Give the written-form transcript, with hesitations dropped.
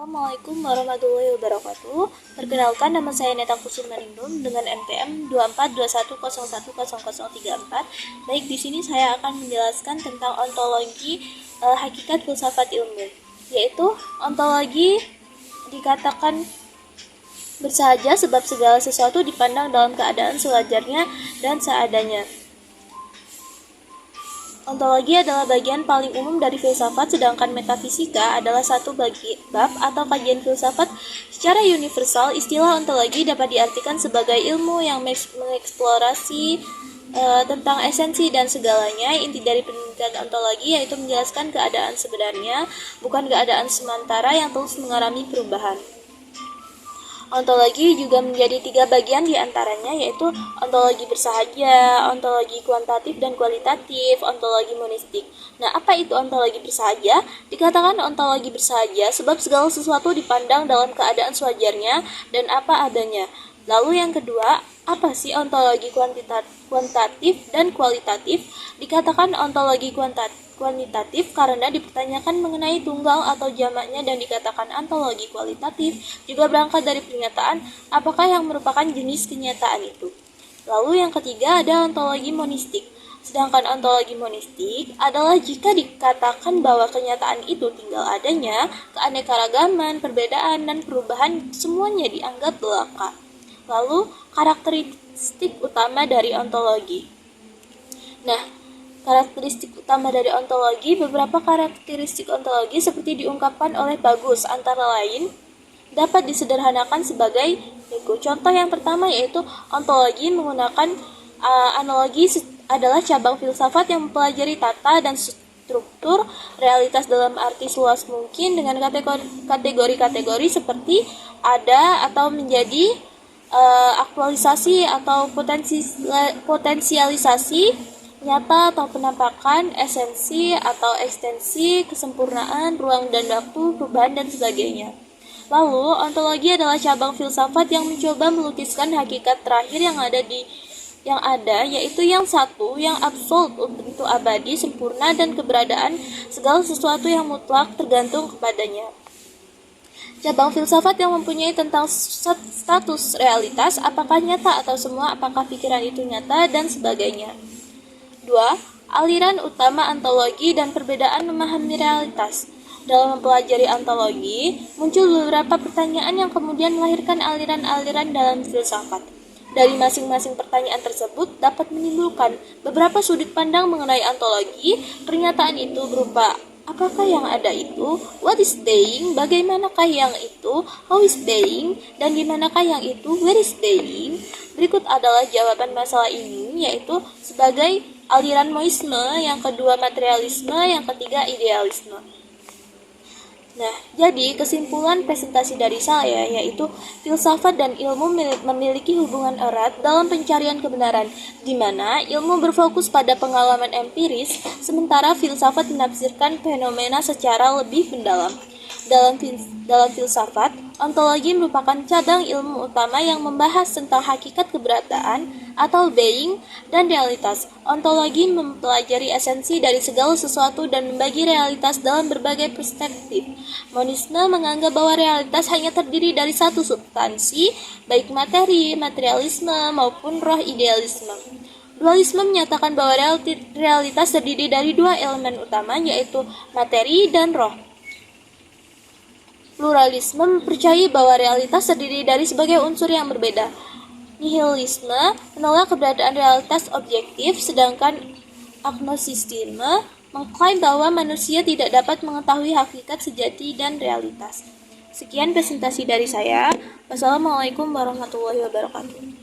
Assalamualaikum warahmatullahi wabarakatuh. Perkenalkan, nama saya Neta Kusumaningrum dengan NPM 2421010034. Baik, di sini saya akan menjelaskan tentang ontologi hakikat filsafat ilmu, yaitu ontologi dikatakan bersahaja sebab segala sesuatu dipandang dalam keadaan sewajarnya dan seadanya. Ontologi adalah bagian paling umum dari filsafat, sedangkan metafisika adalah satu bab atau kajian filsafat secara universal. Istilah ontologi dapat diartikan sebagai ilmu yang mengeksplorasi tentang esensi dan segalanya. Inti dari penelitian ontologi yaitu menjelaskan keadaan sebenarnya, bukan keadaan sementara yang terus mengalami perubahan. Ontologi juga menjadi 3 bagian diantaranya, yaitu ontologi bersahaja, ontologi kuantitatif dan kualitatif, ontologi monistik. Nah, apa itu ontologi bersahaja? Dikatakan ontologi bersahaja sebab segala sesuatu dipandang dalam keadaan sewajarnya dan apa adanya. Lalu yang kedua, apa sih ontologi kuantitatif dan kualitatif? Dikatakan ontologi kuantitatif karena dipertanyakan mengenai tunggal atau jamaknya, dan dikatakan ontologi kualitatif juga berangkat dari pernyataan apakah yang merupakan jenis kenyataan itu. Lalu yang ketiga ada ontologi monistik. Sedangkan ontologi monistik adalah jika dikatakan bahwa kenyataan itu tinggal adanya, keanekaragaman, perbedaan, dan perubahan semuanya dianggap belaka. Lalu karakteristik utama dari ontologi. Nah, karakteristik utama dari ontologi, beberapa karakteristik ontologi seperti diungkapkan oleh Bagus antara lain dapat disederhanakan sebagai berikut. Contoh yang pertama yaitu ontologi menggunakan analogi adalah cabang filsafat yang mempelajari tata dan struktur realitas dalam arti seluas mungkin dengan kategori-kategori seperti ada atau menjadi, aktualisasi atau potensialisasi, nyata atau penampakan, esensi atau ekstensi, kesempurnaan, ruang dan waktu, perubahan, dan sebagainya. Lalu, ontologi adalah cabang filsafat yang mencoba melukiskan hakikat terakhir yang ada, yaitu yang satu, yang absolut, itu abadi, sempurna, dan keberadaan segala sesuatu yang mutlak tergantung kepadanya. Cabang filsafat yang mempunyai tentang status realitas, apakah nyata atau semua, apakah pikiran itu nyata, dan sebagainya. 2. Aliran utama ontologi dan perbedaan memahami realitas. Dalam mempelajari ontologi, muncul beberapa pertanyaan yang kemudian melahirkan aliran-aliran dalam filsafat. Dari masing-masing pertanyaan tersebut dapat menimbulkan beberapa sudut pandang mengenai ontologi. Pernyataan itu berupa apakah yang ada itu, what is being, bagaimanakah yang itu, how is being, dan dimanakah yang itu, where is being. Berikut adalah jawaban masalah ini, yaitu sebagai aliran monisme, yang kedua materialisme, yang ketiga idealisme. Nah, jadi kesimpulan presentasi dari saya yaitu filsafat dan ilmu memiliki hubungan erat dalam pencarian kebenaran, di mana ilmu berfokus pada pengalaman empiris, sementara filsafat menafsirkan fenomena secara lebih mendalam. Dalam filsafat, ontologi merupakan cabang ilmu utama yang membahas tentang hakikat keberadaan atau being dan realitas. Ontologi mempelajari esensi dari segala sesuatu dan membagi realitas dalam berbagai perspektif. Monisme menganggap bahwa realitas hanya terdiri dari satu substansi, baik materi, materialisme, maupun roh idealisme. Dualisme menyatakan bahwa realitas terdiri dari 2 elemen utama, yaitu materi dan roh. Pluralisme percaya bahwa realitas terdiri dari sebagai unsur yang berbeda. Nihilisme menolak keberadaan realitas objektif, sedangkan agnosisisme mengklaim bahwa manusia tidak dapat mengetahui hakikat sejati dan realitas. Sekian presentasi dari saya. Wassalamualaikum warahmatullahi wabarakatuh.